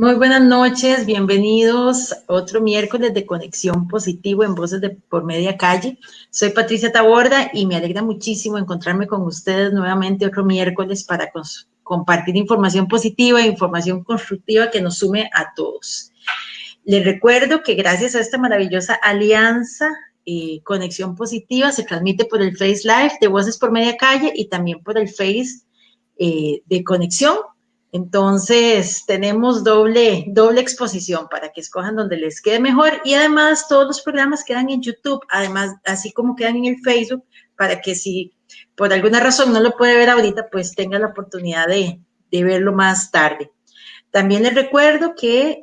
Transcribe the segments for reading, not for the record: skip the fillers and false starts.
Muy buenas noches, bienvenidos a otro miércoles de Conexión Positivo en Voces de por Media Calle. Soy Patricia Taborda y me alegra muchísimo encontrarme con ustedes nuevamente otro miércoles para compartir información positiva e información constructiva que nos sume a todos. Les recuerdo que gracias a esta maravillosa alianza, Conexión Positiva se transmite por el Face Live de Voces por Media Calle y también por el Face de Conexión. Entonces, tenemos doble exposición para que escojan donde les quede mejor y además todos los programas quedan en YouTube, además, así como quedan en el Facebook, para que si por alguna razón no lo puede ver ahorita, pues tenga la oportunidad de verlo más tarde. También les recuerdo que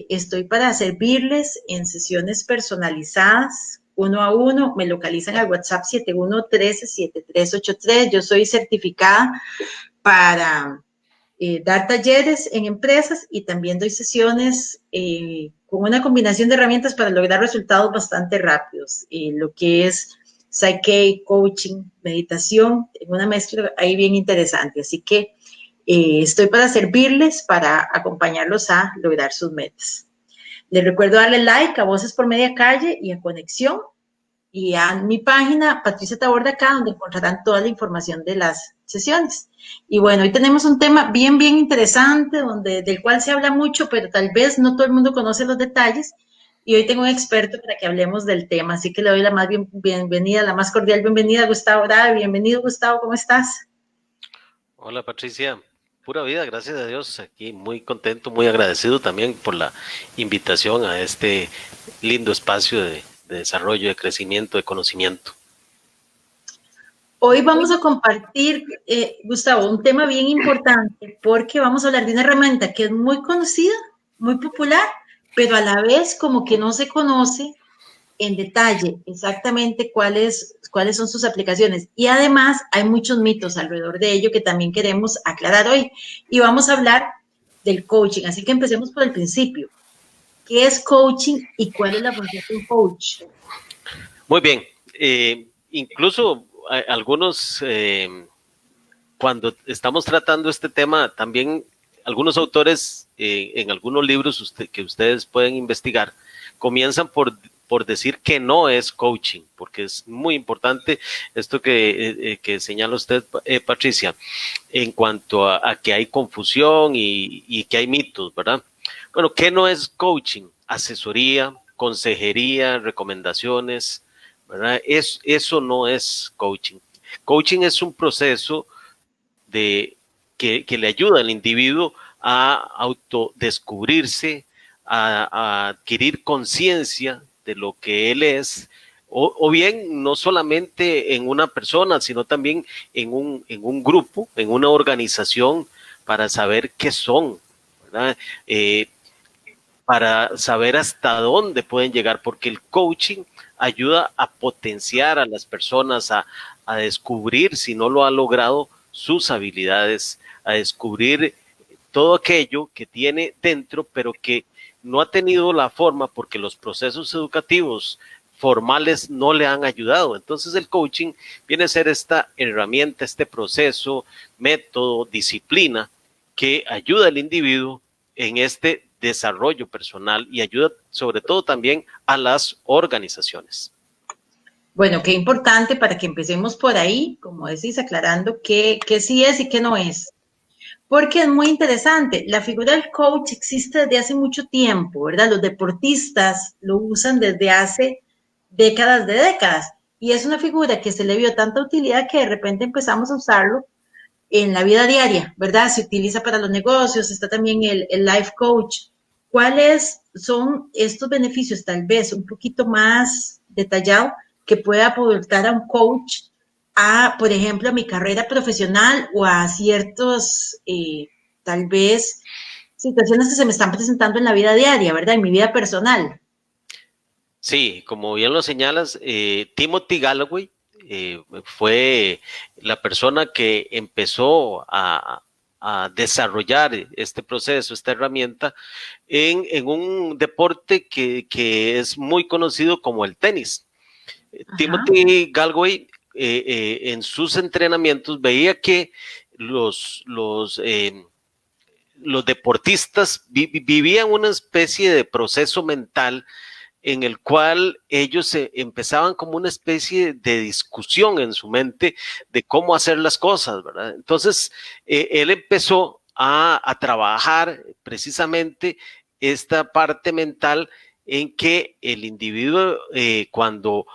estoy para servirles en sesiones personalizadas, 1 a 1, me localizan al WhatsApp 7113-7383, yo soy certificada para dar talleres en empresas y también doy sesiones con una combinación de herramientas para lograr resultados bastante rápidos. Lo que es Psyche, coaching, meditación, una mezcla ahí bien interesante. Así que estoy para servirles, para acompañarlos a lograr sus metas. Les recuerdo darle like a Voces por Media Calle y a Conexión y a mi página Patricia Taborda acá, donde encontrarán toda la información de las sesiones. Y bueno, hoy tenemos un tema bien interesante, del cual se habla mucho, pero tal vez no todo el mundo conoce los detalles. Y hoy tengo un experto para que hablemos del tema, así que le doy la más bienvenida, la más cordial bienvenida a Gustavo Orave. Bienvenido, Gustavo, ¿cómo estás? Hola, Patricia. Pura vida, gracias a Dios. Aquí muy contento, muy agradecido también por la invitación a este lindo espacio de desarrollo, de crecimiento, de conocimiento. Hoy vamos a compartir, Gustavo, un tema bien importante porque vamos a hablar de una herramienta que es muy conocida, muy popular, pero a la vez como que no se conoce en detalle exactamente cuáles son sus aplicaciones. Y además hay muchos mitos alrededor de ello que también queremos aclarar hoy. Y vamos a hablar del coaching. Así que empecemos por el principio. ¿Qué es coaching y cuál es la función de un coach? Muy bien. Incluso algunos, cuando estamos tratando este tema, también algunos autores en algunos libros que ustedes pueden investigar, comienzan por decir que no es coaching, porque es muy importante esto que señala usted, Patricia, en cuanto a que hay confusión y que hay mitos, ¿verdad? Bueno, ¿qué no es coaching? Asesoría, consejería, recomendaciones, ¿verdad? Eso no es coaching. Coaching es un proceso que le ayuda al individuo a autodescubrirse, a adquirir conciencia de lo que él es, o bien no solamente en una persona, sino también en un grupo, en una organización, para saber qué son, ¿verdad? Para saber hasta dónde pueden llegar, porque el coaching ayuda a potenciar a las personas, a descubrir, si no lo ha logrado, sus habilidades, a descubrir todo aquello que tiene dentro, pero que no ha tenido la forma porque los procesos educativos formales no le han ayudado. Entonces el coaching viene a ser esta herramienta, este proceso, método, disciplina que ayuda al individuo en este desarrollo personal y ayuda sobre todo también a las organizaciones. Bueno, qué importante para que empecemos por ahí, como decís, aclarando qué sí es y qué no es. Porque es muy interesante. La figura del coach existe desde hace mucho tiempo, ¿verdad? Los deportistas lo usan desde hace décadas. Y es una figura que se le vio tanta utilidad que de repente empezamos a usarlo en la vida diaria, ¿verdad? Se utiliza para los negocios, está también el life coach. ¿Cuáles son estos beneficios, tal vez un poquito más detallado, que pueda aportar a un coach a, por ejemplo, a mi carrera profesional o a ciertos, tal vez, situaciones que se me están presentando en la vida diaria, ¿verdad? En mi vida personal. Sí, como bien lo señalas, Timothy Galloway fue la persona que empezó a desarrollar este proceso, esta herramienta, en un deporte que es muy conocido como el tenis. Ajá. Timothy Galloway en sus entrenamientos veía que los deportistas vivían una especie de proceso mental en el cual ellos empezaban como una especie de discusión en su mente de cómo hacer las cosas, ¿verdad? Entonces, él empezó a trabajar precisamente esta parte mental en que el individuo cuando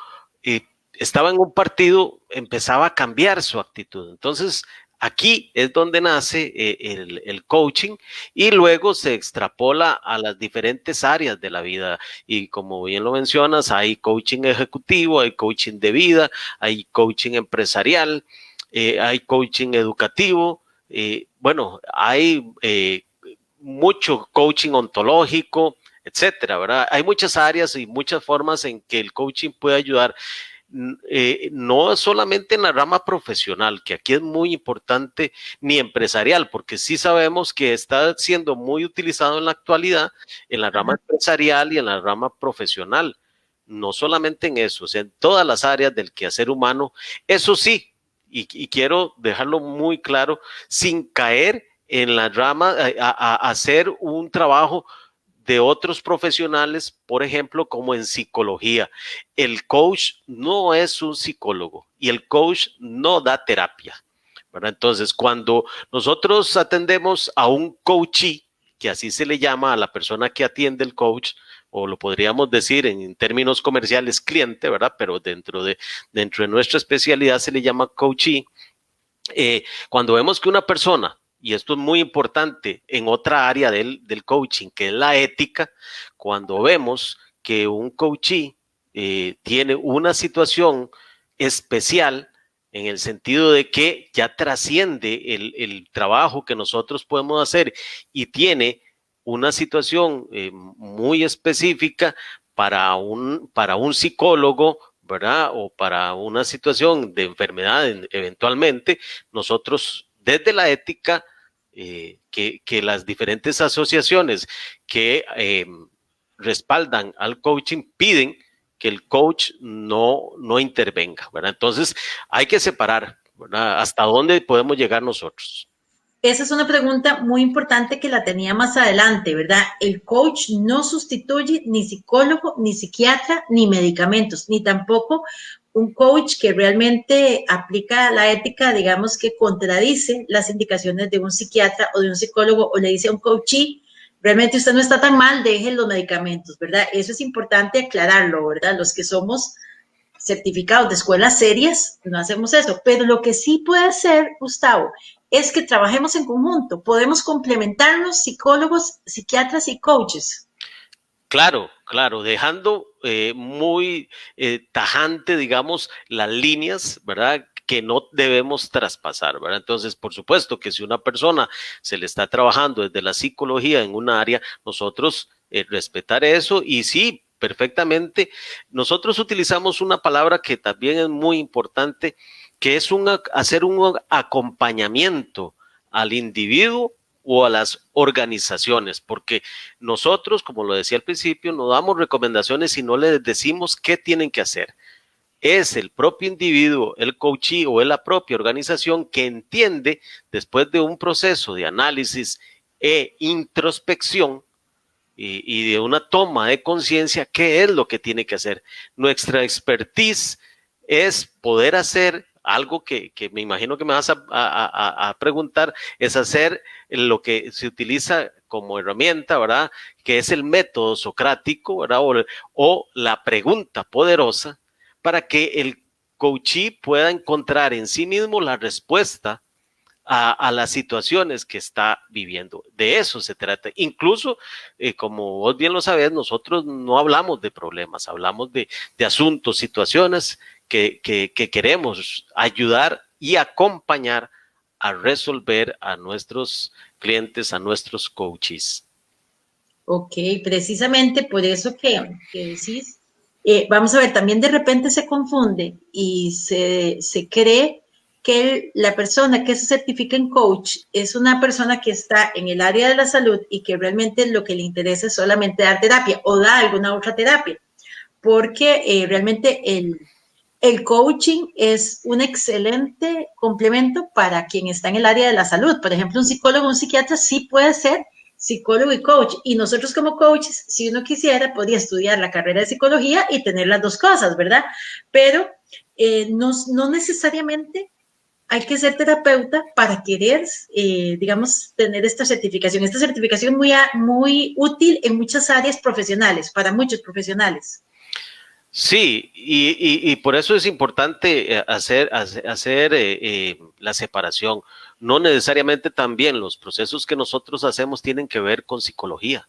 estaba en un partido empezaba a cambiar su actitud. Entonces, aquí es donde nace el coaching y luego se extrapola a las diferentes áreas de la vida. Y como bien lo mencionas, hay coaching ejecutivo, hay coaching de vida, hay coaching empresarial, hay coaching educativo. Bueno, hay mucho coaching ontológico, etcétera, ¿verdad? Hay muchas áreas y muchas formas en que el coaching puede ayudar. No solamente en la rama profesional, que aquí es muy importante, ni empresarial, porque sí sabemos que está siendo muy utilizado en la actualidad en la rama empresarial y en la rama profesional. No solamente en eso, o sea, en todas las áreas del quehacer humano. Eso sí, y quiero dejarlo muy claro, sin caer en la rama, a hacer un trabajo de otros profesionales, por ejemplo, como en psicología. El coach no es un psicólogo y el coach no da terapia, ¿verdad? Entonces, cuando nosotros atendemos a un coachee, que así se le llama a la persona que atiende el coach, o lo podríamos decir en términos comerciales cliente, ¿verdad? Pero dentro de nuestra especialidad se le llama coachee. Cuando vemos que una persona, y esto es muy importante en otra área del coaching, que es la ética, cuando vemos que un coachee tiene una situación especial en el sentido de que ya trasciende el trabajo que nosotros podemos hacer y tiene una situación muy específica para un psicólogo, ¿verdad? O para una situación de enfermedad eventualmente, nosotros desde la ética, que las diferentes asociaciones que respaldan al coaching piden que el coach no intervenga, ¿verdad? Entonces hay que separar, ¿verdad? ¿Hasta dónde podemos llegar nosotros? Esa es una pregunta muy importante que la tenía más adelante, ¿verdad? El coach no sustituye ni psicólogo, ni psiquiatra, ni medicamentos, ni tampoco un coach que realmente aplica la ética, digamos que contradice las indicaciones de un psiquiatra o de un psicólogo o le dice a un coachee, realmente usted no está tan mal, deje los medicamentos, ¿verdad? Eso es importante aclararlo, ¿verdad? Los que somos certificados de escuelas serias, no hacemos eso, pero lo que sí puede hacer, Gustavo, es que trabajemos en conjunto, podemos complementarnos psicólogos, psiquiatras y coaches. Claro, claro, dejando muy tajante, digamos, las líneas, ¿verdad? Que no debemos traspasar, ¿verdad? Entonces, por supuesto que si una persona se le está trabajando desde la psicología en un área, nosotros respetar eso y sí, perfectamente. Nosotros utilizamos una palabra que también es muy importante, que es hacer un acompañamiento al individuo o a las organizaciones, porque nosotros, como lo decía al principio, no damos recomendaciones y no les decimos qué tienen que hacer. Es el propio individuo, el coachee o la propia organización que entiende, después de un proceso de análisis e introspección y de una toma de conciencia, qué es lo que tiene que hacer. Nuestra expertise es poder hacer algo que me imagino que me vas a preguntar, es hacer lo que se utiliza como herramienta, ¿verdad? Que es el método socrático, ¿verdad? O la pregunta poderosa para que el coachee pueda encontrar en sí mismo la respuesta a las situaciones que está viviendo. De eso se trata. Incluso, como vos bien lo sabés, nosotros no hablamos de problemas, hablamos de asuntos, situaciones que queremos ayudar y acompañar a resolver a nuestros clientes, a nuestros coaches. Ok, precisamente por eso que decís, vamos a ver, también de repente se confunde y se cree que la persona que se certifica en coach es una persona que está en el área de la salud y que realmente lo que le interesa es solamente dar terapia o da alguna otra terapia, porque realmente El coaching es un excelente complemento para quien está en el área de la salud. Por ejemplo, un psicólogo, un psiquiatra sí puede ser psicólogo y coach. Y nosotros como coaches, si uno quisiera, podría estudiar la carrera de psicología y tener las dos cosas, ¿verdad? Pero no necesariamente hay que ser terapeuta para querer, digamos, tener esta certificación. Esta certificación muy útil en muchas áreas profesionales, para muchos profesionales. Sí, y por eso es importante hacer la separación. No necesariamente también los procesos que nosotros hacemos tienen que ver con psicología,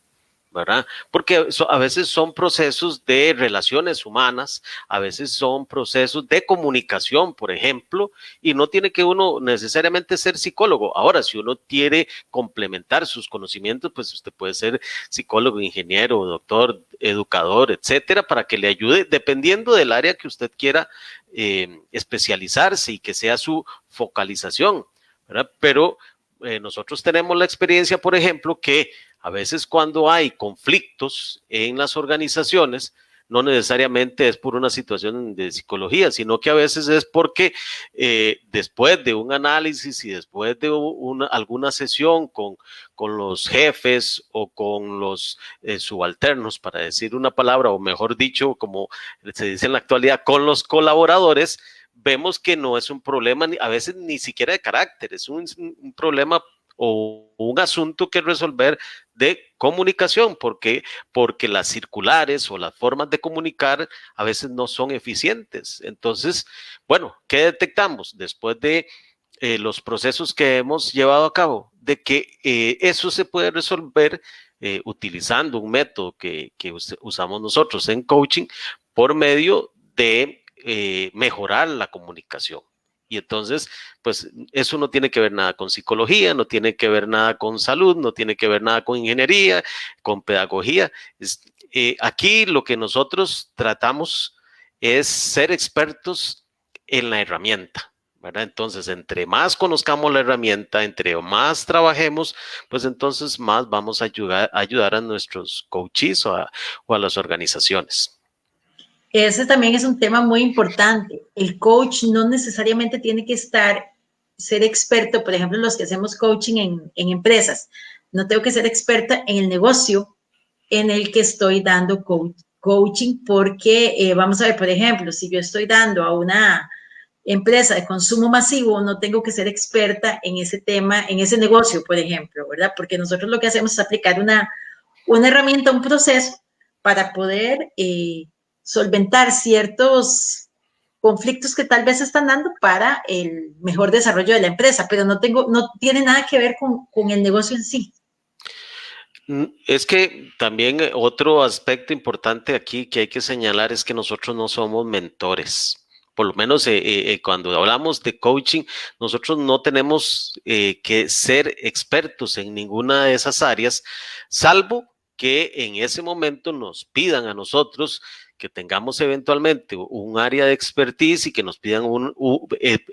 ¿verdad? Porque a veces son procesos de relaciones humanas, a veces son procesos de comunicación, por ejemplo, y no tiene que uno necesariamente ser psicólogo. Ahora, si uno quiere complementar sus conocimientos, pues usted puede ser psicólogo, ingeniero, doctor, educador, etcétera, para que le ayude dependiendo del área que usted quiera especializarse y que sea su focalización, ¿verdad? Pero nosotros tenemos la experiencia, por ejemplo, que a veces cuando hay conflictos en las organizaciones, no necesariamente es por una situación de psicología, sino que a veces es porque después de un análisis y después de alguna sesión con los jefes o con los subalternos, para decir una palabra, o mejor dicho, como se dice en la actualidad, con los colaboradores, vemos que no es un problema, a veces ni siquiera de carácter, es un problema o un asunto que resolver de comunicación, porque las circulares o las formas de comunicar a veces no son eficientes. Entonces, bueno, ¿qué detectamos después de los procesos que hemos llevado a cabo? De que eso se puede resolver utilizando un método que usamos nosotros en coaching por medio de mejorar la comunicación. Y entonces, pues eso no tiene que ver nada con psicología, no tiene que ver nada con salud, no tiene que ver nada con ingeniería, con pedagogía. Aquí lo que nosotros tratamos es ser expertos en la herramienta, ¿verdad? Entonces, entre más conozcamos la herramienta, entre más trabajemos, pues entonces más vamos a ayudar a nuestros coaches o a las organizaciones. Ese también es un tema muy importante. El coach no necesariamente tiene que ser experto, por ejemplo, los que hacemos coaching en empresas. No tengo que ser experta en el negocio en el que estoy dando coaching, porque vamos a ver, por ejemplo, si yo estoy dando a una empresa de consumo masivo, no tengo que ser experta en ese tema, en ese negocio, por ejemplo, ¿verdad? Porque nosotros lo que hacemos es aplicar una herramienta, un proceso para poder solventar ciertos conflictos que tal vez están dando para el mejor desarrollo de la empresa, pero no tiene nada que ver con el negocio en sí. Es que también otro aspecto importante aquí que hay que señalar es que nosotros no somos mentores. Por lo menos cuando hablamos de coaching, nosotros no tenemos que ser expertos en ninguna de esas áreas, salvo que en ese momento nos pidan a nosotros que tengamos eventualmente un área de expertise y que nos pidan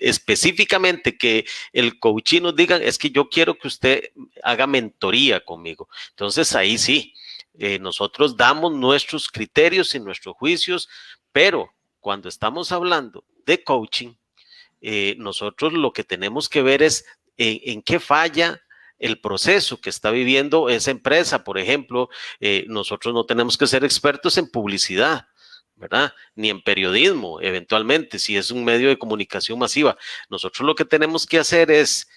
específicamente que el coaching nos diga, es que yo quiero que usted haga mentoría conmigo. Entonces ahí sí, nosotros damos nuestros criterios y nuestros juicios, pero cuando estamos hablando de coaching, nosotros lo que tenemos que ver es en qué falla el proceso que está viviendo esa empresa. Por ejemplo, nosotros no tenemos que ser expertos en publicidad, ¿verdad? Ni en periodismo, eventualmente, si es un medio de comunicación masiva. Nosotros lo que tenemos que hacer es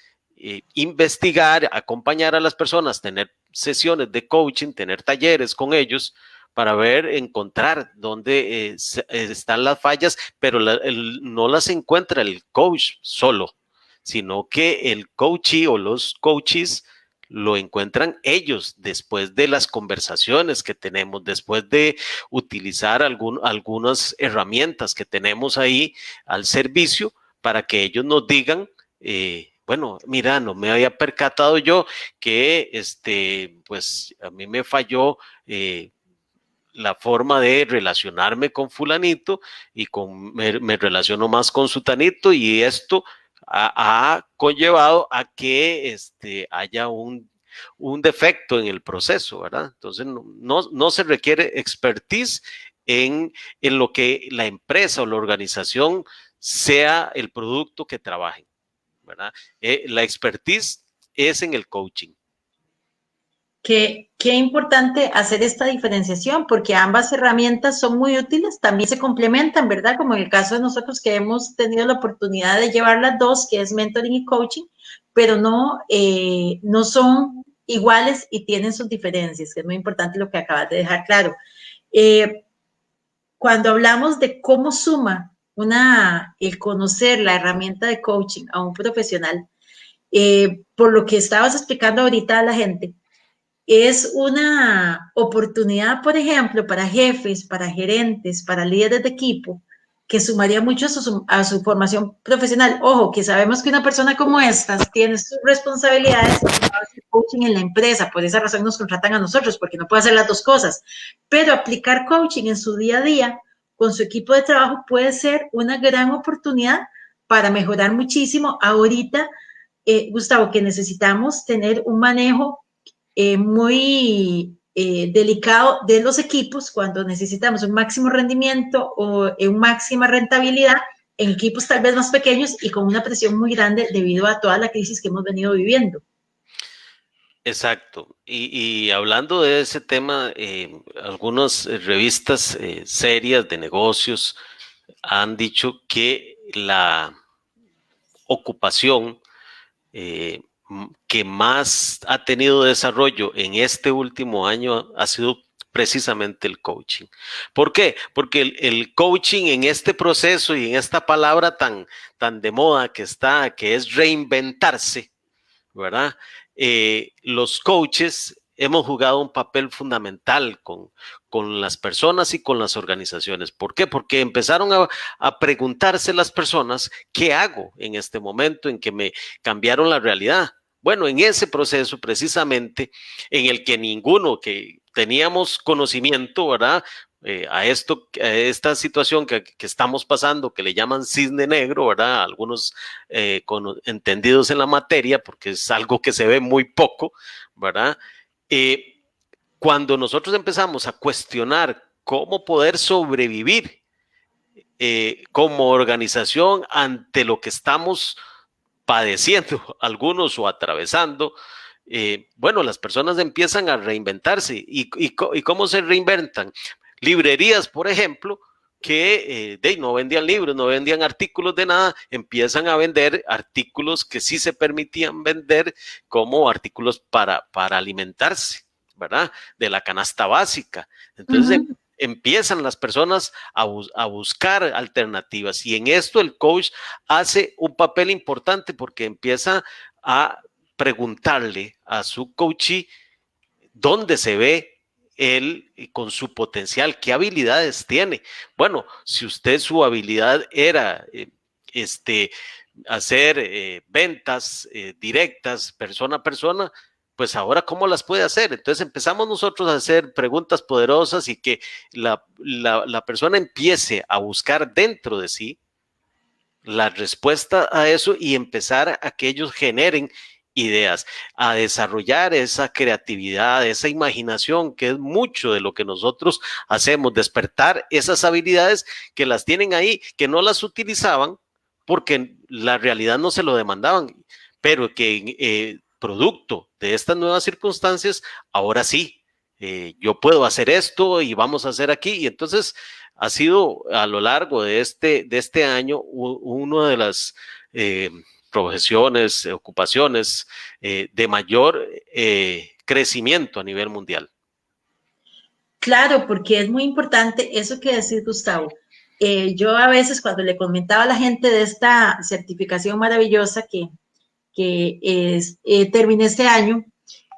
investigar, acompañar a las personas, tener sesiones de coaching, tener talleres con ellos para encontrar dónde están las fallas, pero no las encuentra el coach solo, sino que el coachee o los coaches lo encuentran ellos después de las conversaciones que tenemos, después de utilizar algunas herramientas que tenemos ahí al servicio para que ellos nos digan, bueno, mira, no me había percatado yo que pues a mí me falló la forma de relacionarme con fulanito y me relaciono más con sutanito y esto ha conllevado a que haya un defecto en el proceso, ¿verdad? Entonces no se requiere expertise en lo que la empresa o la organización sea el producto que trabajen, ¿verdad? La expertise es en el coaching. Qué importante hacer esta diferenciación, porque ambas herramientas son muy útiles, también se complementan, ¿verdad? Como en el caso de nosotros que hemos tenido la oportunidad de llevar las dos, que es mentoring y coaching, pero no son iguales y tienen sus diferencias, que es muy importante lo que acabas de dejar claro. Cuando hablamos de cómo suma el conocer la herramienta de coaching a un profesional, por lo que estabas explicando ahorita a la gente, es una oportunidad, por ejemplo, para jefes, para gerentes, para líderes de equipo, que sumaría mucho a su formación profesional. Ojo, que sabemos que una persona como estas tiene sus responsabilidades de coaching en la empresa, por esa razón nos contratan a nosotros, porque no puede hacer las dos cosas, pero aplicar coaching en su día a día con su equipo de trabajo puede ser una gran oportunidad para mejorar muchísimo. Ahorita, Gustavo, que necesitamos tener un manejo muy delicado de los equipos cuando necesitamos un máximo rendimiento o una máxima rentabilidad en equipos tal vez más pequeños y con una presión muy grande debido a toda la crisis que hemos venido viviendo. Exacto. Y hablando de ese tema, algunas revistas serias de negocios han dicho que la ocupación que más ha tenido desarrollo en este último año ha sido precisamente el coaching. ¿Por qué? Porque el coaching en este proceso y en esta palabra tan de moda que está, que es reinventarse, ¿verdad? Los coaches hemos jugado un papel fundamental con las personas y con las organizaciones. ¿Por qué? Porque empezaron a preguntarse las personas, ¿qué hago en este momento en que me cambiaron la realidad? Bueno, en ese proceso precisamente en el que ninguno que teníamos conocimiento, ¿verdad? A esta situación que estamos pasando, que le llaman cisne negro, ¿verdad? Algunos entendidos en la materia, porque es algo que se ve muy poco, ¿verdad? Cuando nosotros empezamos a cuestionar cómo poder sobrevivir como organización ante lo que estamos padeciendo algunos o atravesando, bueno, las personas empiezan a reinventarse. ¿Y cómo se reinventan? Librerías, por ejemplo, que no vendían libros, no vendían artículos de nada, empiezan a vender artículos que sí se permitían vender como artículos para alimentarse, ¿verdad? De la canasta básica. Entonces, empiezan las personas a buscar alternativas y en esto el coach hace un papel importante porque empieza a preguntarle a su coachee dónde se ve él con su potencial, qué habilidades tiene. Bueno, si su habilidad era hacer ventas directas persona a persona, pues ahora cómo las puede hacer. Entonces empezamos nosotros a hacer preguntas poderosas y que la persona empiece a buscar dentro de sí la respuesta a eso y empezar a que ellos generen ideas, a desarrollar esa creatividad, esa imaginación, que es mucho de lo que nosotros hacemos, despertar esas habilidades que las tienen ahí, que no las utilizaban porque la realidad no se lo demandaban, pero que producto de estas nuevas circunstancias, ahora sí, yo puedo hacer esto y vamos a hacer aquí. Y entonces ha sido a lo largo de este año una de las profesiones, ocupaciones de mayor crecimiento a nivel mundial. Claro, porque es muy importante eso que decís, Gustavo. Yo a veces cuando le comentaba a la gente de esta certificación maravillosa que terminé este año,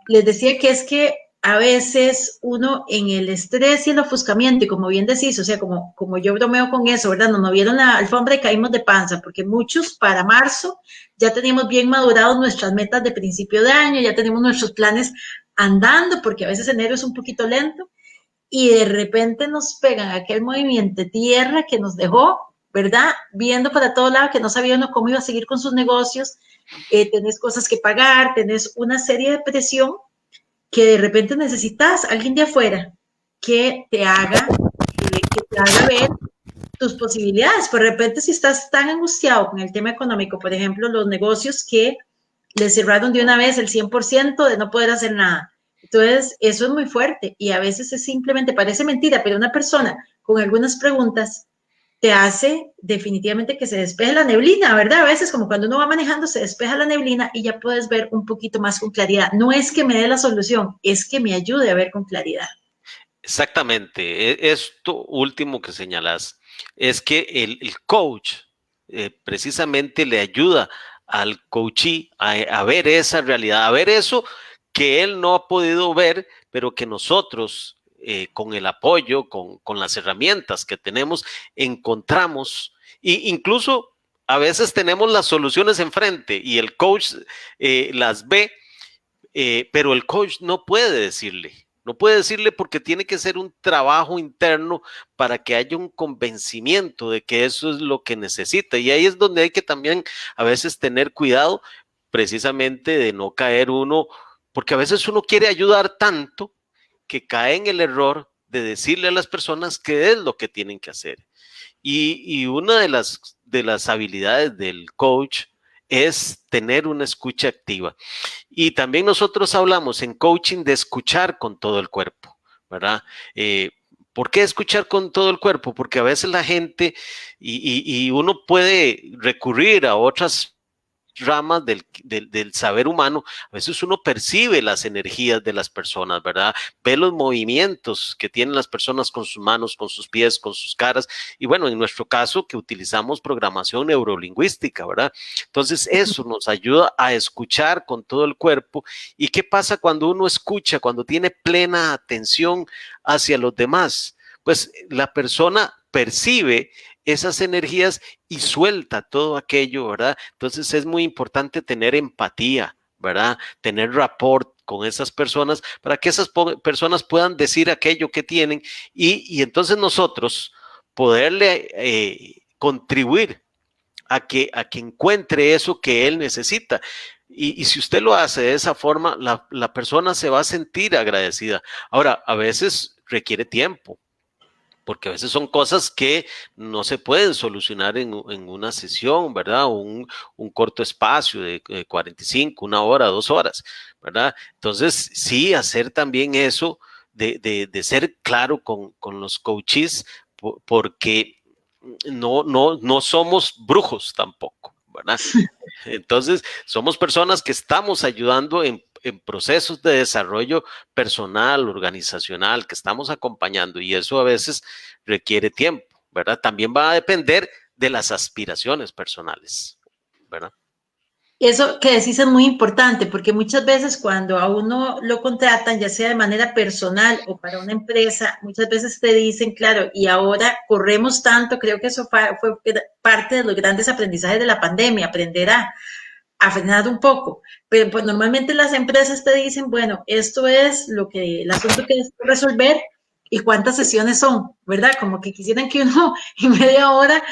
les decía que es que a veces uno en el estrés y el ofuscamiento, y como bien decís, o sea, como yo bromeo con eso, ¿verdad? Nos vieron la alfombra y caímos de panza, porque muchos para marzo ya teníamos bien madurados nuestras metas de principio de año, ya tenemos nuestros planes andando, porque a veces enero es un poquito lento, y de repente nos pegan aquel movimiento de tierra que nos dejó, ¿verdad? Viendo para todo lado que no sabía uno cómo iba a seguir con sus negocios, tenés cosas que pagar, tenés una serie de presión que de repente necesitas a alguien de afuera que te haga, que te te haga ver tus posibilidades. Por repente, si estás tan angustiado con el tema económico, por ejemplo, los negocios que les cerraron de una vez el 100% de no poder hacer nada. Entonces, eso es muy fuerte y a veces es simplemente, parece mentira, pero una persona con algunas preguntas te hace definitivamente que se despeje la neblina, ¿verdad? A veces como cuando uno va manejando se despeja la neblina y ya puedes ver un poquito más con claridad. No es que me dé la solución, es que me ayude a ver con claridad. Exactamente, esto último que señalas es que el coach precisamente le ayuda al coachee a ver esa realidad, a ver eso que él no ha podido ver, pero que nosotros con el apoyo, con las herramientas que tenemos, encontramos e incluso a veces tenemos las soluciones enfrente y el coach las ve, pero el coach no puede decirle. No puede decirle porque tiene que ser un trabajo interno para que haya un convencimiento de que eso es lo que necesita. Y ahí es donde hay que también a veces tener cuidado precisamente de no caer uno, porque a veces uno quiere ayudar tanto que cae en el error de decirle a las personas qué es lo que tienen que hacer. Y una de las habilidades del coach es tener una escucha activa. Y también nosotros hablamos en coaching de escuchar con todo el cuerpo, ¿verdad? ¿Por qué escuchar con todo el cuerpo? Porque a veces la gente y uno puede recurrir a otras ramas del saber humano, a veces uno percibe las energías de las personas, ¿verdad? Ve los movimientos que tienen las personas con sus manos, con sus pies, con sus caras, y bueno, en nuestro caso que utilizamos programación neurolingüística, ¿verdad? Entonces eso nos ayuda a escuchar con todo el cuerpo. ¿Y qué pasa cuando uno escucha, cuando tiene plena atención hacia los demás? Pues la persona percibe esas energías y suelta todo aquello, ¿verdad? Entonces es muy importante tener empatía, ¿verdad? Tener rapport con esas personas para que esas personas puedan decir aquello que tienen y entonces nosotros poderle contribuir a que encuentre eso que él necesita. Y si usted lo hace de esa forma, la persona se va a sentir agradecida. Ahora, a veces requiere tiempo, porque a veces son cosas que no se pueden solucionar en una sesión, ¿verdad? Un corto espacio de 45, una hora, 2 horas, ¿verdad? Entonces, sí, hacer también eso de ser claro con los coaches, porque no somos brujos tampoco, ¿verdad? Entonces, somos personas que estamos ayudando en procesos de desarrollo personal, organizacional, que estamos acompañando y eso a veces requiere tiempo, ¿verdad? También va a depender de las aspiraciones personales, ¿verdad? Eso que decís es muy importante porque muchas veces cuando a uno lo contratan, ya sea de manera personal o para una empresa, muchas veces te dicen, claro, y ahora corremos tanto, creo que eso fue parte de los grandes aprendizajes de la pandemia, aprender a frenar un poco. Pero pues normalmente las empresas te dicen, bueno, esto es lo que el asunto que es resolver y cuántas sesiones son, ¿verdad? Como que quisieran que uno en media hora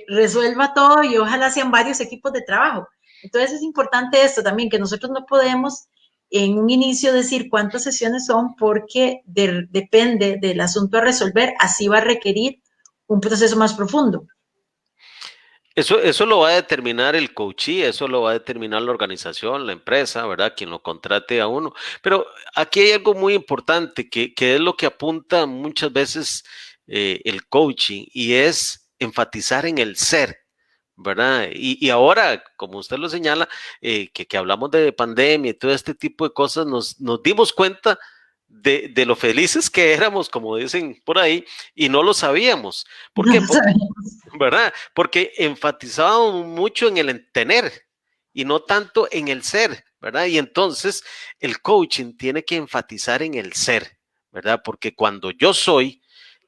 resuelva todo y ojalá sean varios equipos de trabajo. Entonces es importante esto también, que nosotros no podemos en un inicio decir cuántas sesiones son porque depende del asunto a resolver, así va a requerir un proceso más profundo. Eso lo va a determinar el coachee, eso lo va a determinar la organización, la empresa, ¿verdad? Quien lo contrate a uno. Pero aquí hay algo muy importante que es lo que apunta muchas veces el coaching y es enfatizar en el ser, ¿verdad? Y ahora, como usted lo señala, que hablamos de pandemia y todo este tipo de cosas, nos dimos cuenta de lo felices que éramos, como dicen por ahí, y no lo sabíamos. ¿Por No qué? lo sabemos. ¿Verdad? Porque enfatizábamos mucho en el tener y no tanto en el ser, ¿verdad? Y entonces el coaching tiene que enfatizar en el ser, ¿verdad? Porque cuando yo soy,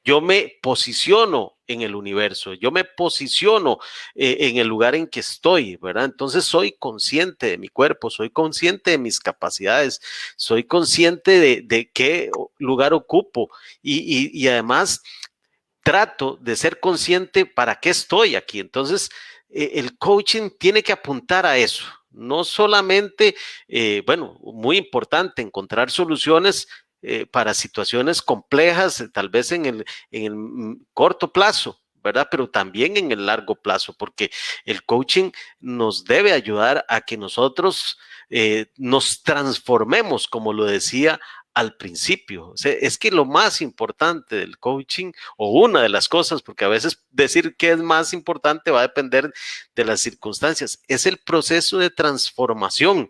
yo me posiciono en el universo, yo me posiciono en el lugar en que estoy, ¿verdad? Entonces soy consciente de mi cuerpo, soy consciente de mis capacidades, soy consciente de qué lugar ocupo y además trato de ser consciente para qué estoy aquí. Entonces, el coaching tiene que apuntar a eso. No solamente, bueno, muy importante encontrar soluciones para situaciones complejas, tal vez en el corto plazo, ¿verdad? Pero también en el largo plazo, porque el coaching nos debe ayudar a que nosotros nos transformemos, como lo decía al principio. O sea, es que lo más importante del coaching, o una de las cosas, porque a veces decir qué es más importante va a depender de las circunstancias, es el proceso de transformación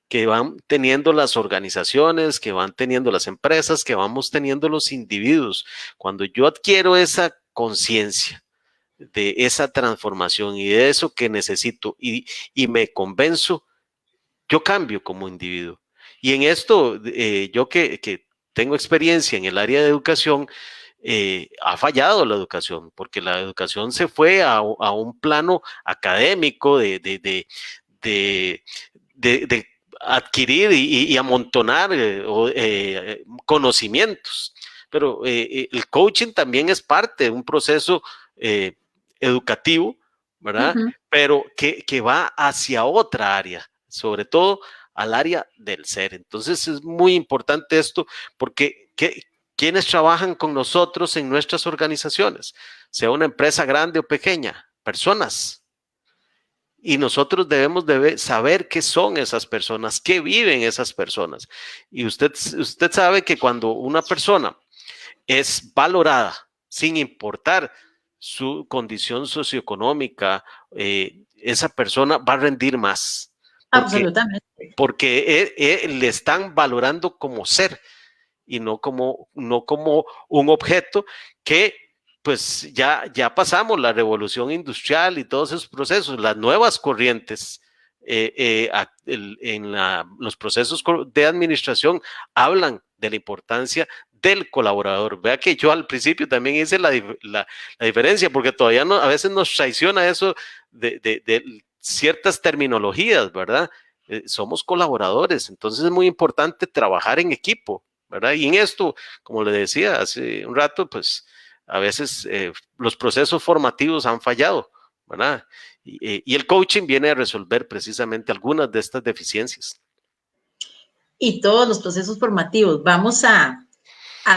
que van teniendo las organizaciones, que van teniendo las empresas, que vamos teniendo los individuos. Cuando yo adquiero esa conciencia de esa transformación y de eso que necesito y me convenzo, yo cambio como individuo. Y en esto, yo que tengo experiencia en el área de educación, ha fallado la educación, porque la educación se fue a un plano académico de, de adquirir y amontonar conocimientos. Pero el coaching también es parte de un proceso educativo, ¿verdad? Ujú. Pero que va hacia otra área, sobre todo al área del ser. Entonces es muy importante esto porque ¿quiénes trabajan con nosotros en nuestras organizaciones? Sea una empresa grande o pequeña, personas. Y nosotros debemos de saber qué son esas personas, qué viven esas personas. Y usted sabe que cuando una persona es valorada, sin importar su condición socioeconómica, esa persona va a rendir más, porque, Absolutamente. porque le están valorando como ser y no como un objeto que pues ya pasamos la revolución industrial y todos esos procesos, las nuevas corrientes los procesos de administración hablan de la importancia del colaborador. Vea que yo al principio también hice la diferencia, porque todavía no, a veces nos traiciona eso de ciertas terminologías, ¿verdad? Somos colaboradores, entonces es muy importante trabajar en equipo, ¿verdad? Y en esto, como le decía hace un rato, pues a veces los procesos formativos han fallado, ¿verdad? Y el coaching viene a resolver precisamente algunas de estas deficiencias. Y todos los procesos formativos. Vamos a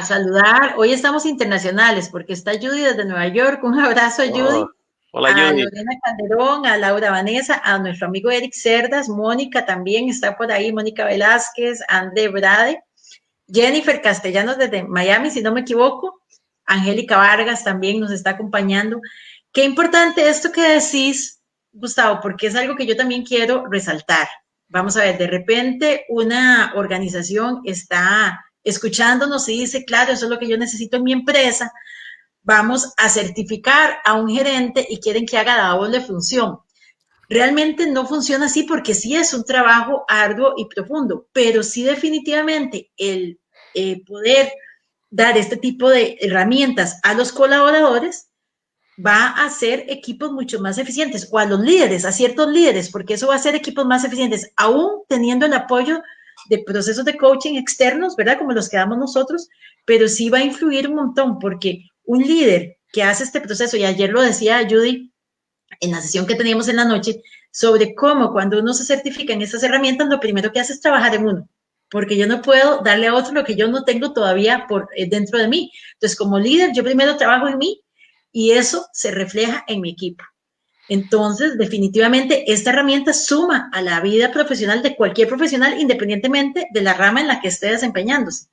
saludar. Hoy estamos internacionales porque está Judy desde Nueva York. Un abrazo a Oh, Judy, hola, a Judy. Lorena Calderón, a Laura Vanessa, a nuestro amigo Eric Cerdas, Mónica también está por ahí, Mónica Velázquez, André Brade, Jennifer Castellanos desde Miami, si no me equivoco, Angélica Vargas también nos está acompañando. Qué importante esto que decís, Gustavo, porque es algo que yo también quiero resaltar. Vamos a ver, de repente una organización está escuchándonos y dice, claro, eso es lo que yo necesito en mi empresa, vamos a certificar a un gerente y quieren que haga la doble función. Realmente no funciona así porque sí es un trabajo arduo y profundo, pero sí definitivamente el poder dar este tipo de herramientas a los colaboradores va a hacer equipos mucho más eficientes o a los líderes, a ciertos líderes, porque eso va a hacer equipos más eficientes, aún teniendo el apoyo de procesos de coaching externos, ¿verdad? Como los que damos nosotros, pero sí va a influir un montón porque un líder que hace este proceso, y ayer lo decía Judy en la sesión que teníamos en la noche, sobre cómo cuando uno se certifica en estas herramientas, lo primero que hace es trabajar en uno, porque yo no puedo darle a otro lo que yo no tengo todavía dentro de mí. Entonces, como líder, yo primero trabajo en mí y eso se refleja en mi equipo. Entonces, definitivamente, esta herramienta suma a la vida profesional de cualquier profesional, independientemente de la rama en la que esté desempeñándose.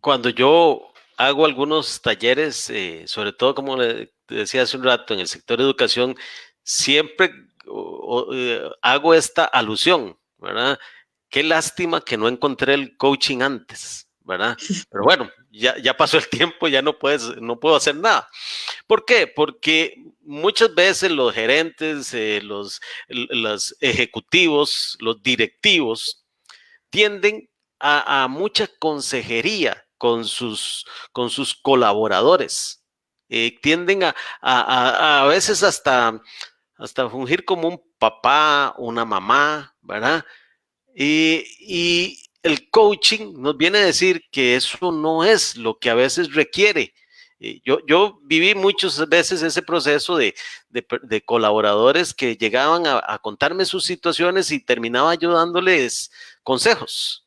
Cuando yo hago algunos talleres, sobre todo como le decía hace un rato, en el sector de educación, siempre hago esta alusión, ¿verdad? Qué lástima que no encontré el coaching antes, ¿verdad? Pero bueno, ya pasó el tiempo, ya no puedo hacer nada. ¿Por qué? Porque muchas veces los gerentes, los ejecutivos, los directivos, tienden a mucha consejería con sus colaboradores. Tienden a veces hasta fungir como un papá, una mamá, ¿verdad? Y el coaching nos viene a decir que eso no es lo que a veces requiere. Yo viví muchas veces ese proceso de colaboradores que llegaban a contarme sus situaciones y terminaba yo dándoles consejos.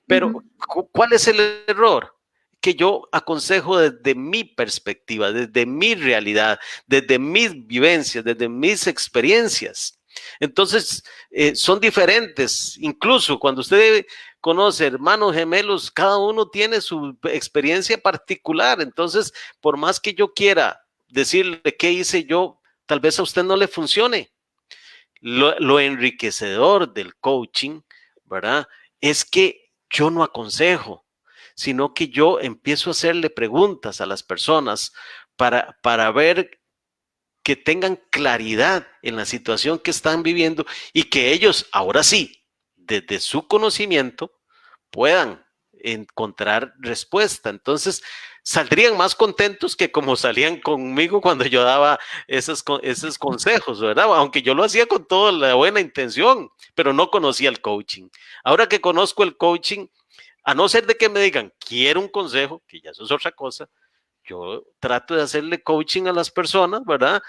Pero, ¿cuál es el error? Que yo aconsejo desde mi perspectiva, desde mi realidad, desde mis vivencias, desde mis experiencias. Entonces, son diferentes. Incluso cuando usted conoce hermanos gemelos, cada uno tiene su experiencia particular. Entonces, por más que yo quiera decirle qué hice yo, tal vez a usted no le funcione. Lo enriquecedor del coaching, ¿verdad? Es que yo no aconsejo, sino que yo empiezo a hacerle preguntas a las personas para ver que tengan claridad en la situación que están viviendo y que ellos, ahora sí, desde su conocimiento, puedan encontrar respuesta. Entonces, saldrían más contentos que como salían conmigo cuando yo daba esos consejos, ¿verdad? Aunque yo lo hacía con toda la buena intención, pero no conocía el coaching. Ahora que conozco el coaching, a no ser de que me digan, quiero un consejo, que ya eso es otra cosa, yo trato de hacerle coaching a las personas, ¿verdad?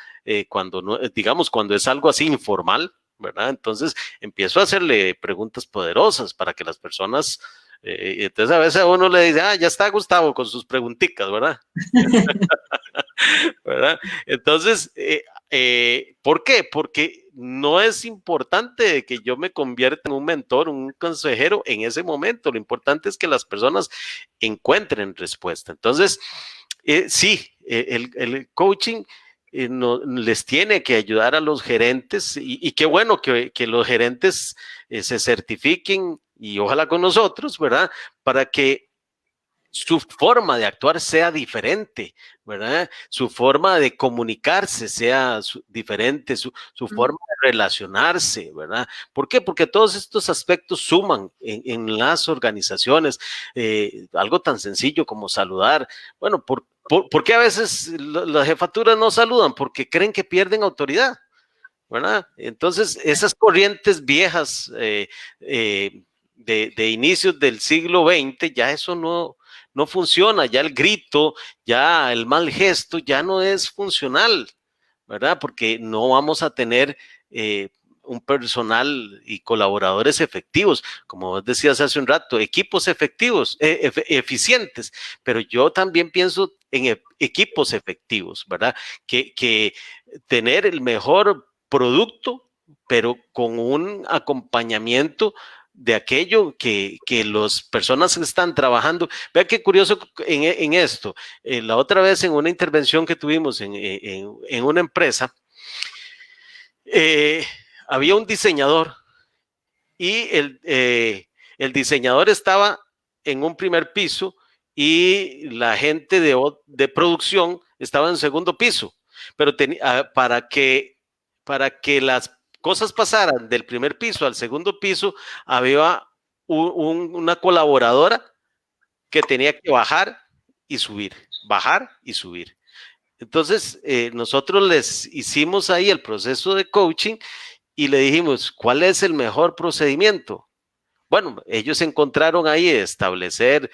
Cuando no, digamos, cuando es algo así informal, ¿verdad? Entonces empiezo a hacerle preguntas poderosas para que las personas, entonces a veces a uno le dice, ya está Gustavo con sus preguntitas, ¿verdad? ¿Verdad? Entonces, ¿por qué? Porque no es importante que yo me convierta en un mentor, un consejero en ese momento. Lo importante es que las personas encuentren respuesta. Entonces, sí, el coaching no, les tiene que ayudar a los gerentes y qué bueno que los gerentes se certifiquen y ojalá con nosotros, ¿verdad? Para que su forma de actuar sea diferente, ¿verdad? Su forma de comunicarse sea diferente, su forma de relacionarse, ¿verdad? ¿Por qué? Porque todos estos aspectos suman en las organizaciones. Algo tan sencillo como saludar. Bueno, ¿por qué a veces las jefaturas no saludan? Porque creen que pierden autoridad, ¿verdad? Entonces, esas corrientes viejas de inicios del siglo XX, ya eso no funciona, ya el grito, ya el mal gesto, ya no es funcional, ¿verdad? Porque no vamos a tener un personal y colaboradores efectivos, como vos decías hace un rato, equipos efectivos, eficientes, pero yo también pienso en equipos efectivos, ¿verdad? Que tener el mejor producto, pero con un acompañamiento de aquello que las personas que están trabajando. Vea qué curioso en esto. La otra vez en una intervención que tuvimos en una empresa, había un diseñador y el diseñador estaba en un primer piso y la gente de producción estaba en segundo piso, pero para que las cosas pasaran del primer piso al segundo piso, había una colaboradora que tenía que bajar y subir. Entonces, nosotros les hicimos ahí el proceso de coaching y le dijimos, ¿cuál es el mejor procedimiento? Bueno, ellos encontraron ahí establecer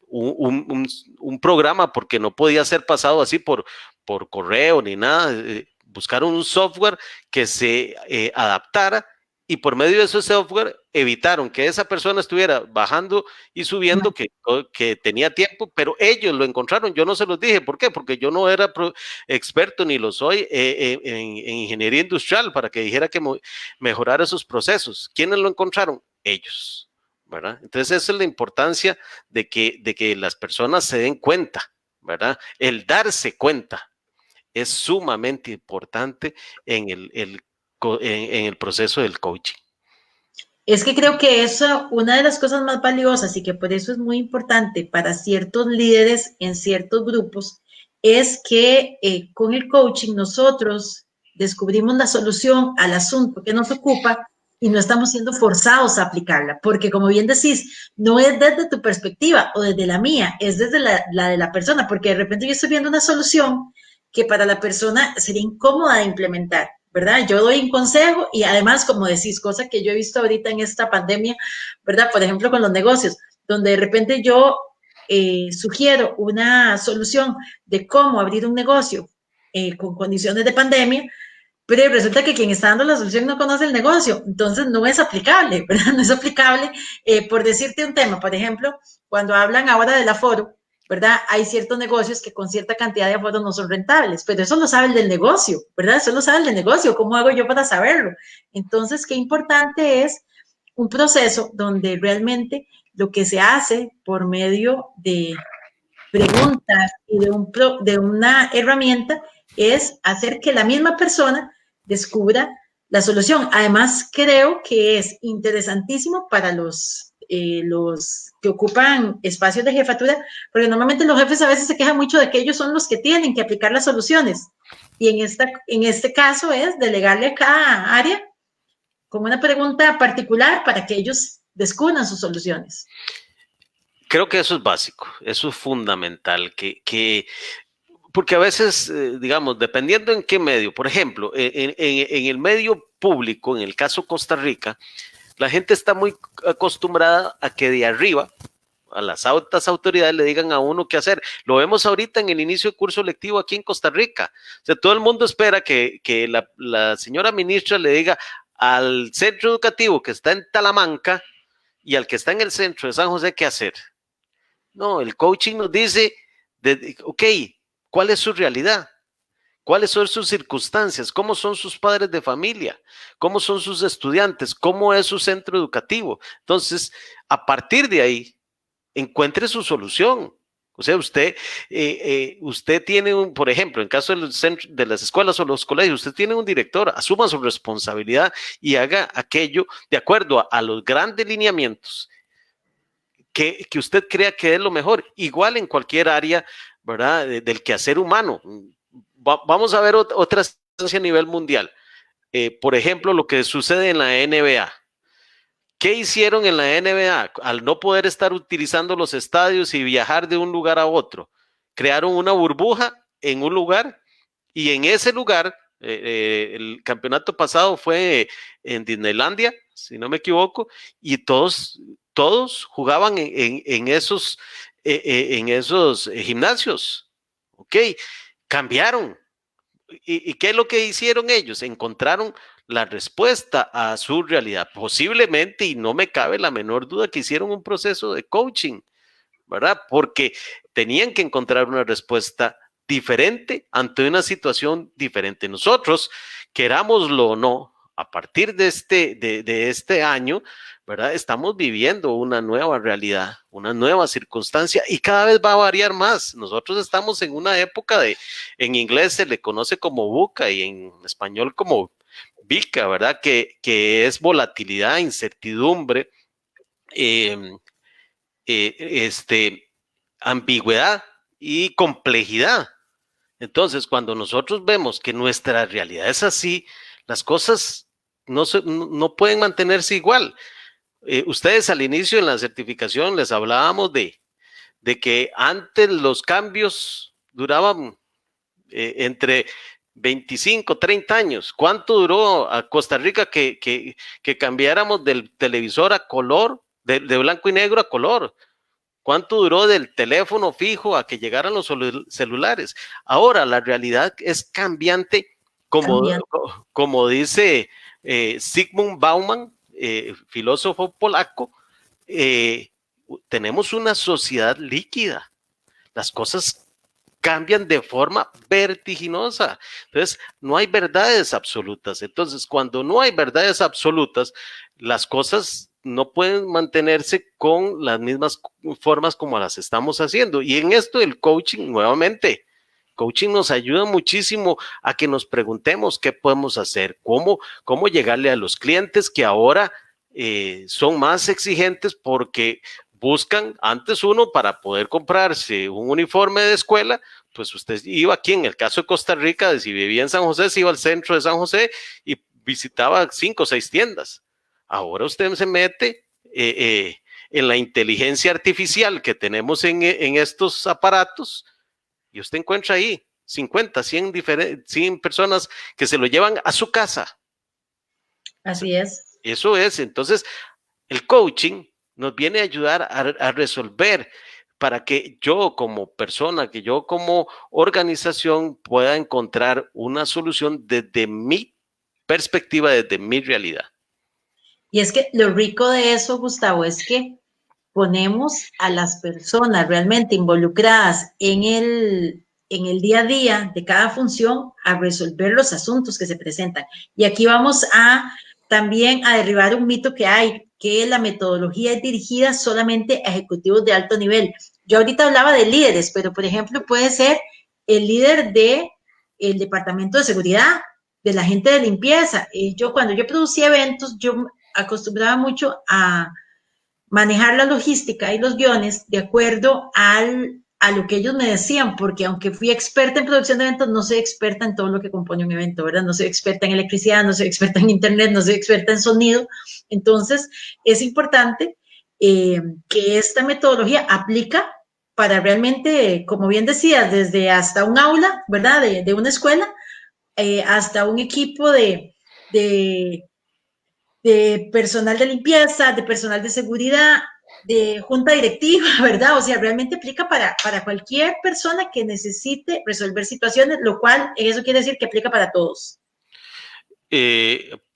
un programa porque no podía ser pasado así por correo ni nada. Buscaron un software que se adaptara y por medio de ese software evitaron que esa persona estuviera bajando y subiendo, que tenía tiempo, pero ellos lo encontraron. Yo no se los dije. ¿Por qué? Porque yo no era experto ni lo soy en ingeniería industrial para que dijera que mejorar esos procesos. ¿Quiénes lo encontraron? Ellos, ¿verdad? Entonces esa es la importancia de que las personas se den cuenta, ¿verdad? El darse cuenta es sumamente importante en el proceso del coaching. Es que creo que eso, una de las cosas más valiosas y que por eso es muy importante para ciertos líderes en ciertos grupos, es que con el coaching nosotros descubrimos la solución al asunto que nos ocupa y no estamos siendo forzados a aplicarla, porque como bien decís, no es desde tu perspectiva o desde la mía, es desde la de la persona, porque de repente yo estoy viendo una solución que para la persona sería incómoda de implementar, ¿verdad? Yo doy un consejo y además, como decís, cosa que yo he visto ahorita en esta pandemia, ¿verdad? Por ejemplo, con los negocios, donde de repente yo sugiero una solución de cómo abrir un negocio con condiciones de pandemia, pero resulta que quien está dando la solución no conoce el negocio, entonces no es aplicable, ¿verdad? No es aplicable. Por decirte un tema, por ejemplo, cuando hablan ahora del aforo, ¿verdad? Hay ciertos negocios que con cierta cantidad de aforo no son rentables, pero eso lo sabe el del negocio, ¿verdad? Eso lo sabe el del negocio, ¿cómo hago yo para saberlo? Entonces, qué importante es un proceso donde realmente lo que se hace por medio de preguntas y de una herramienta es hacer que la misma persona descubra la solución. Además, creo que es interesantísimo para los que ocupan espacios de jefatura, porque normalmente los jefes a veces se quejan mucho de que ellos son los que tienen que aplicar las soluciones. Y en este caso es delegarle a cada área con una pregunta particular para que ellos descubran sus soluciones. Creo que eso es básico, eso es fundamental, porque a veces, digamos, dependiendo en qué medio, por ejemplo, en el medio público, en el caso Costa Rica, la gente está muy acostumbrada a que de arriba, a las altas autoridades le digan a uno qué hacer. Lo vemos ahorita en el inicio del curso lectivo aquí en Costa Rica. O sea, todo el mundo espera que la señora ministra le diga al centro educativo que está en Talamanca y al que está en el centro de San José qué hacer. No, el coaching nos dice, ok, ¿cuál es su realidad? ¿Cuáles son sus circunstancias? ¿Cómo son sus padres de familia? ¿Cómo son sus estudiantes? ¿Cómo es su centro educativo? Entonces, a partir de ahí, encuentre su solución. O sea, usted tiene por ejemplo, en caso de las escuelas o los colegios, usted tiene un director, asuma su responsabilidad y haga aquello de acuerdo a los grandes lineamientos que usted crea que es lo mejor, igual en cualquier área, ¿verdad? Del quehacer humano. Vamos a ver otra instancia a nivel mundial. Por ejemplo, lo que sucede en la NBA. ¿Qué hicieron en la NBA? Al no poder estar utilizando los estadios y viajar de un lugar a otro, crearon una burbuja en un lugar y en ese lugar, el campeonato pasado fue en Disneylandia, si no me equivoco, y todos jugaban en esos gimnasios. Ok, cambiaron. ¿Y qué es lo que hicieron ellos? Encontraron la respuesta a su realidad. Posiblemente, y no me cabe la menor duda, que hicieron un proceso de coaching, ¿verdad? Porque tenían que encontrar una respuesta diferente ante una situación diferente. Nosotros, querámoslo o no, a partir de este año, ¿verdad? Estamos viviendo una nueva realidad, una nueva circunstancia y cada vez va a variar más. Nosotros estamos en una época en inglés se le conoce como VUCA y en español como VICA, ¿verdad? Que es volatilidad, incertidumbre, eh, ambigüedad y complejidad. Entonces, cuando nosotros vemos que nuestra realidad es así, las cosas no pueden mantenerse igual. Ustedes al inicio en la certificación les hablábamos de que antes los cambios duraban entre 25, 30 años. ¿Cuánto duró a Costa Rica que cambiáramos del televisor a color, de blanco y negro a color? ¿Cuánto duró del teléfono fijo a que llegaran los celulares? Ahora la realidad es cambiante, como dice Zygmunt Bauman, filósofo polaco, tenemos una sociedad líquida. Las cosas cambian de forma vertiginosa. Entonces, no hay verdades absolutas. Entonces, cuando no hay verdades absolutas, las cosas no pueden mantenerse con las mismas formas como las estamos haciendo. Y en esto del coaching, nuevamente, coaching nos ayuda muchísimo a que nos preguntemos qué podemos hacer, cómo llegarle a los clientes que ahora son más exigentes porque buscan, antes uno para poder comprarse un uniforme de escuela, pues usted iba aquí, en el caso de Costa Rica, si vivía en San José, se iba al centro de San José y visitaba 5 o 6 tiendas. Ahora usted se mete en la inteligencia artificial que tenemos en estos aparatos y usted encuentra ahí 50, 100 personas que se lo llevan a su casa. Así es. Eso es, entonces, el coaching nos viene a ayudar a resolver para que yo como persona, que yo como organización pueda encontrar una solución desde mi perspectiva, desde mi realidad. Y es que lo rico de eso, Gustavo, es que ponemos a las personas realmente involucradas en el día a día de cada función a resolver los asuntos que se presentan. Y aquí vamos a también a derribar un mito que hay, que la metodología es dirigida solamente a ejecutivos de alto nivel. Yo ahorita hablaba de líderes, pero por ejemplo puede ser el líder de el departamento de seguridad, de la gente de limpieza. Yo cuando yo producía eventos, yo acostumbraba mucho a manejar la logística y los guiones de acuerdo a lo que ellos me decían, porque aunque fui experta en producción de eventos, no soy experta en todo lo que compone un evento, ¿verdad? No soy experta en electricidad, no soy experta en internet, no soy experta en sonido. Entonces, es importante que esta metodología aplica para realmente, como bien decías, desde hasta un aula, ¿verdad? De una escuela, hasta un equipo de de personal de limpieza, de personal de seguridad, de junta directiva, ¿verdad? O sea, realmente aplica para cualquier persona que necesite resolver situaciones, lo cual eso quiere decir que aplica para todos.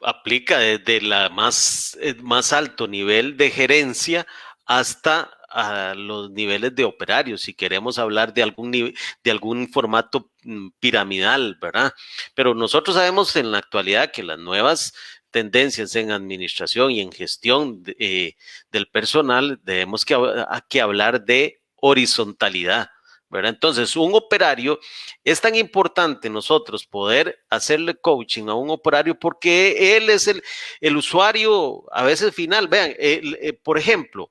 Aplica desde la más alto nivel de gerencia hasta a los niveles de operarios, si queremos hablar de algún formato piramidal, ¿verdad? Pero nosotros sabemos en la actualidad que las nuevas tendencias en administración y en gestión del personal, debemos que hablar de horizontalidad, ¿verdad? Entonces, un operario, es tan importante nosotros poder hacerle coaching a un operario porque él es el usuario a veces final. Vean, por ejemplo,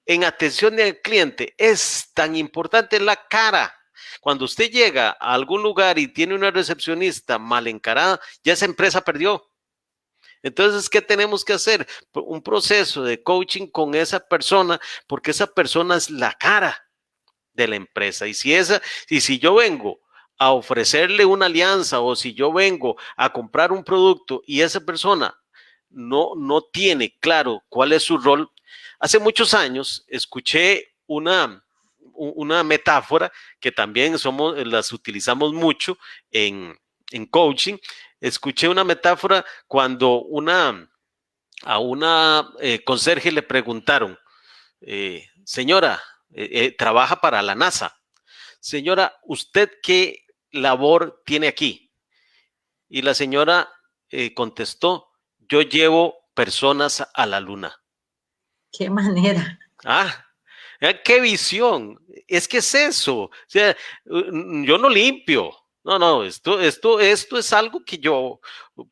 en atención al cliente es tan importante la cara. Cuando usted llega a algún lugar y tiene una recepcionista mal encarada, ya esa empresa perdió. Entonces, ¿qué tenemos que hacer? Un proceso de coaching con esa persona, porque esa persona es la cara de la empresa. Y si yo vengo a ofrecerle una alianza o si yo vengo a comprar un producto y esa persona no tiene claro cuál es su rol, hace muchos años escuché una metáfora que también las utilizamos mucho en coaching. Escuché una metáfora cuando a una conserje le preguntaron, señora, trabaja para la NASA. Señora, ¿usted qué labor tiene aquí? Y la señora contestó, yo llevo personas a la luna. Qué manera. Ah, qué visión. Es que es eso. O sea, yo no limpio. No, esto es algo que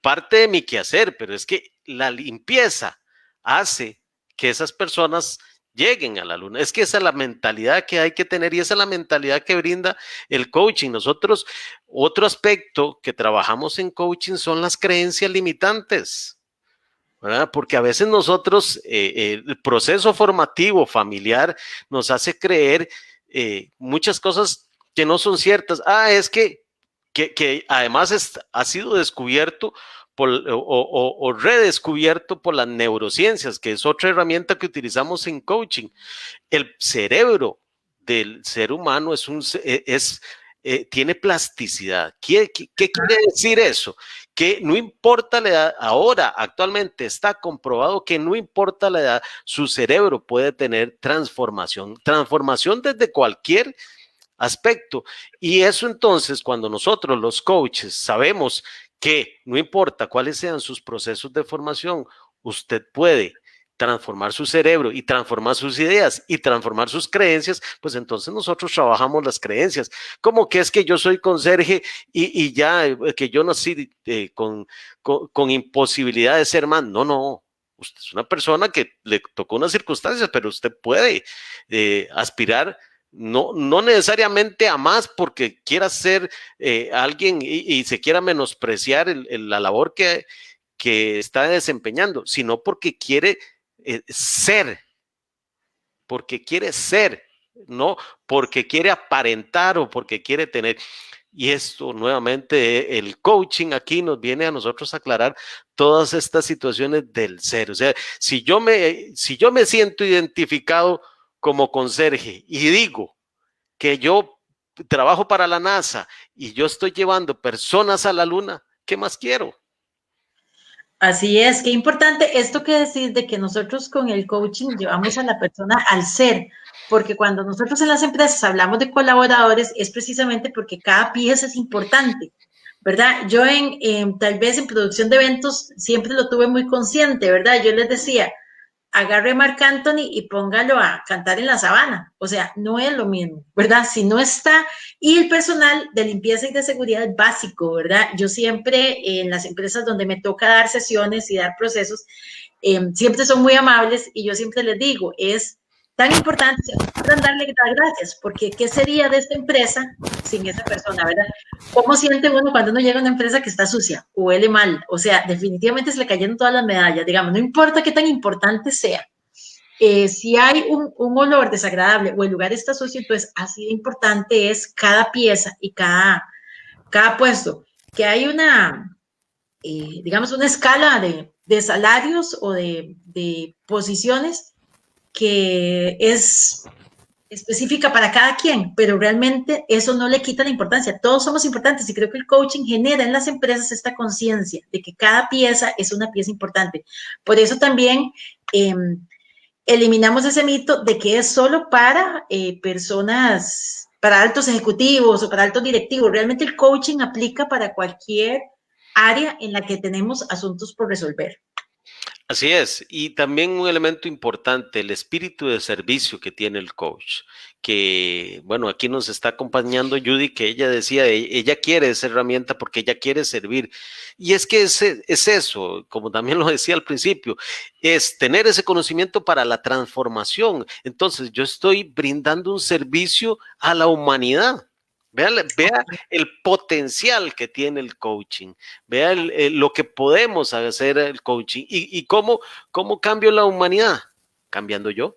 parte de mi quehacer, pero es que la limpieza hace que esas personas lleguen a la luna. Es que esa es la mentalidad que hay que tener y esa es la mentalidad que brinda el coaching. Nosotros, otro aspecto que trabajamos en coaching son las creencias limitantes, ¿verdad? Porque a veces nosotros, el proceso formativo familiar nos hace creer muchas cosas que no son ciertas. Es que además ha sido descubierto o redescubierto por las neurociencias, que es otra herramienta que utilizamos en coaching. El cerebro del ser humano tiene plasticidad. ¿Qué quiere decir eso? Que no importa la edad, ahora actualmente está comprobado que no importa la edad, su cerebro puede tener transformación desde cualquier aspecto. Y eso entonces, cuando nosotros los coaches sabemos que no importa cuáles sean sus procesos de formación, usted puede transformar su cerebro y transformar sus ideas y transformar sus creencias, pues entonces nosotros trabajamos las creencias. Como que es que yo soy conserje y ya que yo nací con imposibilidad de ser más. No. Usted es una persona que le tocó unas circunstancias, pero usted puede aspirar no necesariamente a más porque quiera ser alguien y se quiera menospreciar la labor que está desempeñando, sino porque quiere ser, no porque quiere aparentar o porque quiere tener. Y esto nuevamente, el coaching aquí nos viene a nosotros a aclarar todas estas situaciones del ser. O sea, si yo me siento identificado como conserje y digo que yo trabajo para la NASA y yo estoy llevando personas a la luna, ¿qué más quiero? Así es, qué importante esto que decís de que nosotros con el coaching llevamos a la persona al ser, porque cuando nosotros en las empresas hablamos de colaboradores es precisamente porque cada pieza es importante, ¿verdad? Yo tal vez en producción de eventos siempre lo tuve muy consciente, ¿verdad? Yo les decía, agarre a Marc Anthony y póngalo a cantar en la sabana. O sea, no es lo mismo, ¿verdad? Si no está, y el personal de limpieza y de seguridad es básico, ¿verdad? Yo siempre en las empresas donde me toca dar sesiones y dar procesos, siempre son muy amables y yo siempre les digo, es tan importante darle las gracias, porque ¿qué sería de esta empresa sin esa persona, verdad? ¿Cómo siente uno cuando uno llega a una empresa que está sucia o huele mal? O sea, definitivamente se le cayeron todas las medallas, digamos, no importa qué tan importante sea. Si hay un olor desagradable o el lugar está sucio, entonces así de importante es cada pieza y cada puesto. Que hay digamos, una escala de salarios o de posiciones que es específica para cada quien, pero realmente eso no le quita la importancia. Todos somos importantes y creo que el coaching genera en las empresas esta conciencia de que cada pieza es una pieza importante. Por eso también eliminamos ese mito de que es solo para personas, para altos ejecutivos o para altos directivos. Realmente el coaching aplica para cualquier área en la que tenemos asuntos por resolver. Así es, y también un elemento importante, el espíritu de servicio que tiene el coach, que bueno, aquí nos está acompañando Judy, que ella decía, ella quiere esa herramienta porque ella quiere servir, y es que es eso, como también lo decía al principio, es tener ese conocimiento para la transformación. Entonces yo estoy brindando un servicio a la humanidad. Vea el potencial que tiene el coaching, vea lo que podemos hacer el coaching y cómo cambio la humanidad, cambiando yo.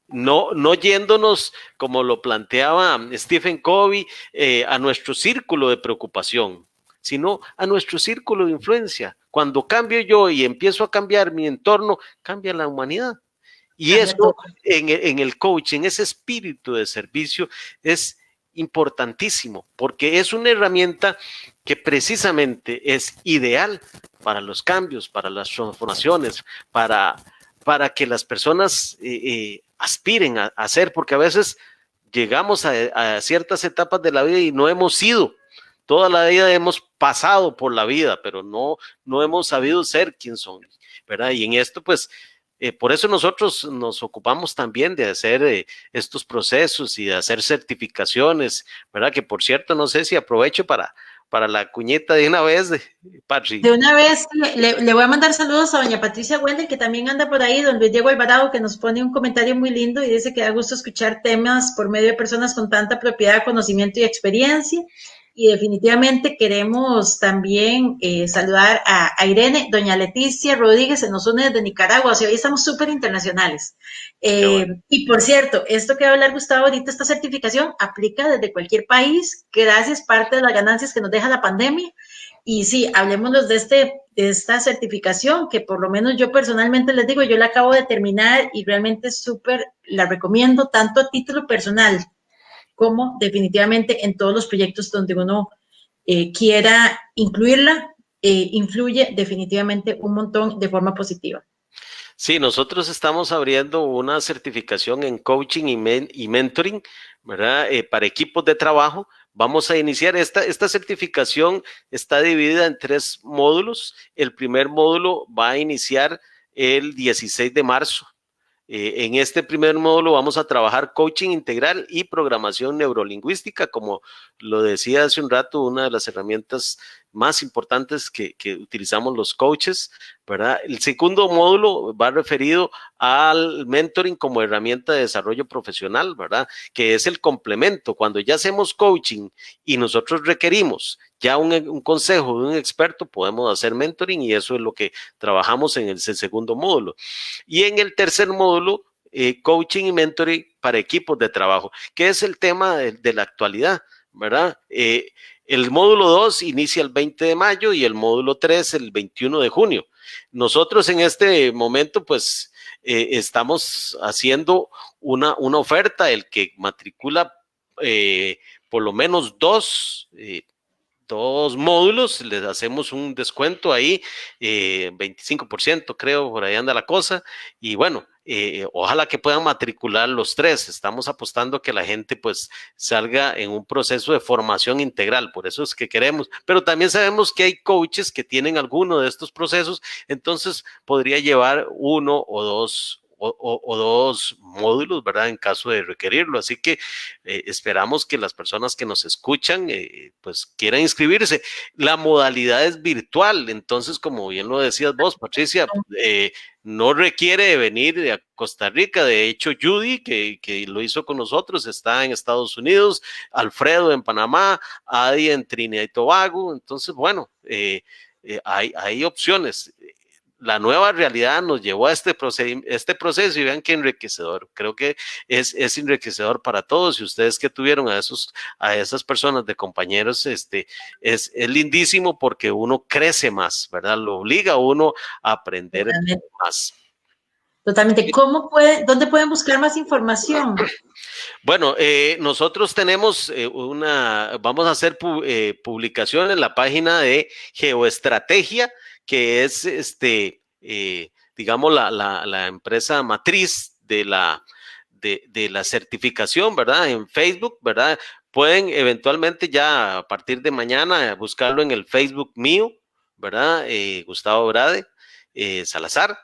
No yéndonos, como lo planteaba Stephen Covey, a nuestro círculo de preocupación, sino a nuestro círculo de influencia. Cuando cambio yo y empiezo a cambiar mi entorno, cambia la humanidad. Y eso en el coaching, ese espíritu de servicio es importantísimo, porque es una herramienta que precisamente es ideal para los cambios, para las transformaciones, para que las personas aspiren a hacer, porque a veces llegamos a ciertas etapas de la vida y no hemos sido. Toda la vida hemos pasado por la vida, pero no hemos sabido ser quien son, ¿verdad? Y en esto, pues, por eso nosotros nos ocupamos también de hacer estos procesos y de hacer certificaciones, ¿verdad? Que por cierto, no sé si aprovecho para la cuñeta de una vez, Patri. De una vez le voy a mandar saludos a doña Patricia Wendel, que también anda por ahí, don Luis Diego Alvarado, que nos pone un comentario muy lindo y dice que da gusto escuchar temas por medio de personas con tanta propiedad, conocimiento y experiencia. Y definitivamente queremos también saludar a Irene, doña Leticia Rodríguez, se nos une desde Nicaragua, o sea, hoy estamos súper internacionales. Bueno. Y por cierto, esto que va a hablar Gustavo ahorita, esta certificación aplica desde cualquier país, gracias parte de las ganancias que nos deja la pandemia. Y sí, hablemoslos de esta certificación, que por lo menos yo personalmente les digo, yo la acabo de terminar y realmente súper la recomiendo, tanto a título personal como definitivamente en todos los proyectos donde uno quiera incluirla, influye definitivamente un montón de forma positiva. Sí, nosotros estamos abriendo una certificación en coaching y mentoring, ¿verdad? Para equipos de trabajo. Vamos a iniciar esta certificación, está dividida en 3 módulos. El primer módulo va a iniciar el 16 de marzo. En este primer módulo vamos a trabajar coaching integral y programación neurolingüística, como lo decía hace un rato, una de las herramientas más importantes que utilizamos los coaches, ¿verdad? El segundo módulo va referido al mentoring como herramienta de desarrollo profesional, ¿verdad? Que es el complemento. Cuando ya hacemos coaching y nosotros requerimos ya un consejo de un experto, podemos hacer mentoring y eso es lo que trabajamos en el segundo módulo. Y en el tercer módulo, coaching y mentoring para equipos de trabajo, que es el tema de la actualidad, ¿verdad? El módulo 2 inicia el 20 de mayo y el módulo 3 el 21 de junio. Nosotros en este momento, pues, estamos haciendo una oferta, el que matricula por lo menos 2 2 módulos, les hacemos un descuento ahí, 25% creo, por ahí anda la cosa, y bueno, ojalá que puedan matricular los 3. Estamos apostando que la gente pues salga en un proceso de formación integral, por eso es que queremos, pero también sabemos que hay coaches que tienen alguno de estos procesos, entonces podría llevar 1 o 2 o 2 módulos, ¿verdad? En caso de requerirlo. Así que esperamos que las personas que nos escuchan, pues quieran inscribirse. La modalidad es virtual, entonces, como bien lo decías vos, Patricia, no requiere de venir a Costa Rica. De hecho, Judy, que lo hizo con nosotros, está en Estados Unidos, Alfredo en Panamá, Adi en Trinidad y Tobago. Entonces, bueno, hay opciones. La nueva realidad nos llevó a este proceso y vean qué enriquecedor. Creo que es enriquecedor para todos y ustedes que tuvieron a esas personas de compañeros, es lindísimo porque uno crece más, ¿verdad? Lo obliga a uno a aprender más. Totalmente. ¿Dónde pueden buscar más información? Bueno, nosotros tenemos vamos a hacer publicación en la página de Geoestrategia, que es, digamos, la empresa matriz de la certificación, ¿verdad? En Facebook, ¿verdad? Pueden eventualmente ya a partir de mañana buscarlo en el Facebook mío, ¿verdad? Gustavo Brade Salazar.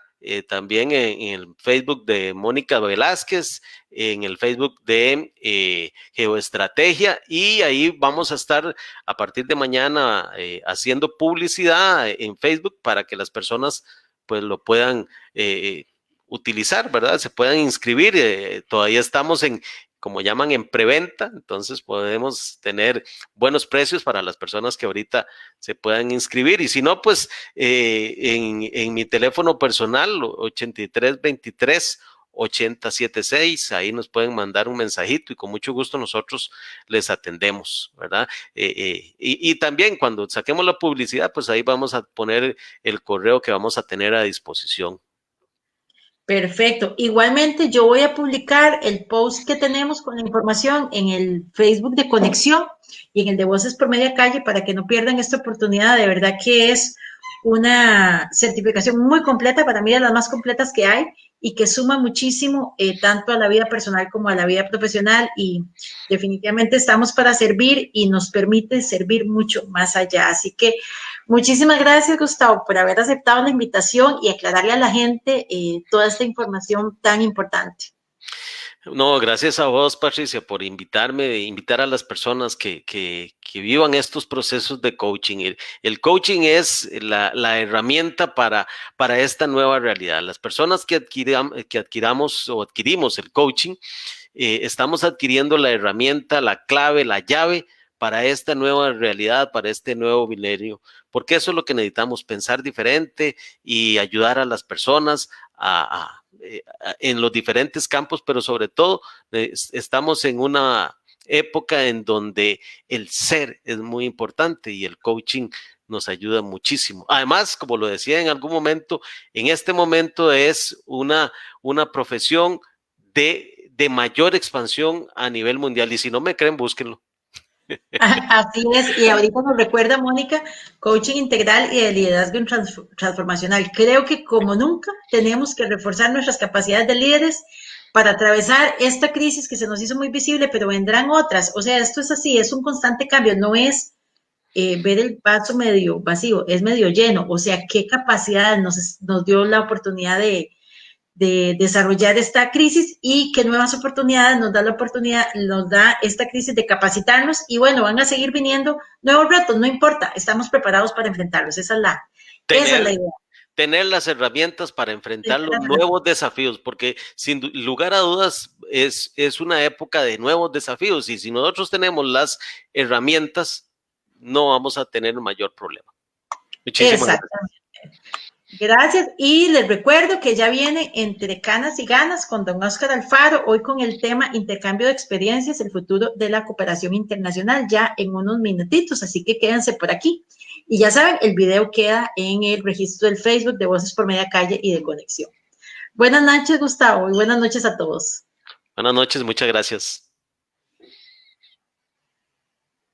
También en el Facebook de Mónica Velázquez, en el Facebook de Geoestrategia, y ahí vamos a estar a partir de mañana haciendo publicidad en Facebook para que las personas pues lo puedan utilizar, ¿verdad? Se puedan inscribir. Todavía estamos como llaman, en preventa, entonces podemos tener buenos precios para las personas que ahorita se puedan inscribir, y si no, pues en mi teléfono personal, 8323-8076, ahí nos pueden mandar un mensajito y con mucho gusto nosotros les atendemos, ¿verdad? Y también cuando saquemos la publicidad, pues ahí vamos a poner el correo que vamos a tener a disposición. Perfecto. Igualmente, yo voy a publicar el post que tenemos con la información en el Facebook de Conexión y en el de Voces por Media Calle para que no pierdan esta oportunidad. De verdad que es una certificación muy completa, para mí de las más completas que hay y que suma muchísimo tanto a la vida personal como a la vida profesional, y definitivamente estamos para servir y nos permite servir mucho más allá. Así que muchísimas gracias, Gustavo, por haber aceptado la invitación y aclararle a la gente toda esta información tan importante. No, gracias a vos, Patricia, por invitar a las personas que vivan estos procesos de coaching. El coaching es la herramienta para esta nueva realidad. Las personas que adquiramos o adquirimos el coaching, estamos adquiriendo la herramienta, la clave, la llave para esta nueva realidad, para este nuevo milenio, porque eso es lo que necesitamos, pensar diferente y ayudar a las personas en los diferentes campos, pero sobre todo estamos en una época en donde el ser es muy importante y el coaching nos ayuda muchísimo. Además, como lo decía en algún momento, en este momento es una profesión de mayor expansión a nivel mundial, y si no me creen, búsquenlo. Así es, y ahorita nos recuerda, Mónica, coaching integral y de liderazgo transformacional. Creo que como nunca tenemos que reforzar nuestras capacidades de líderes para atravesar esta crisis que se nos hizo muy visible, pero vendrán otras. O sea, esto es así, es un constante cambio, no es ver el vaso medio vacío, es medio lleno. O sea, qué capacidad nos dio la oportunidad de desarrollar esta crisis, y qué nuevas oportunidades nos da esta crisis de capacitarnos, y bueno, van a seguir viniendo nuevos retos, no importa, estamos preparados para enfrentarlos, esa es la idea. Tener las herramientas para enfrentar los nuevos desafíos, porque sin lugar a dudas es una época de nuevos desafíos, y si nosotros tenemos las herramientas, no vamos a tener un mayor problema. Muchísimas gracias. Gracias, y les recuerdo que ya viene Entre Canas y Ganas con don Óscar Alfaro, hoy con el tema intercambio de experiencias, el futuro de la cooperación internacional, ya en unos minutitos, así que quédense por aquí. Y ya saben, el video queda en el registro del Facebook de Voces por Media Calle y de Conexión. Buenas noches, Gustavo, y buenas noches a todos. Buenas noches, muchas gracias.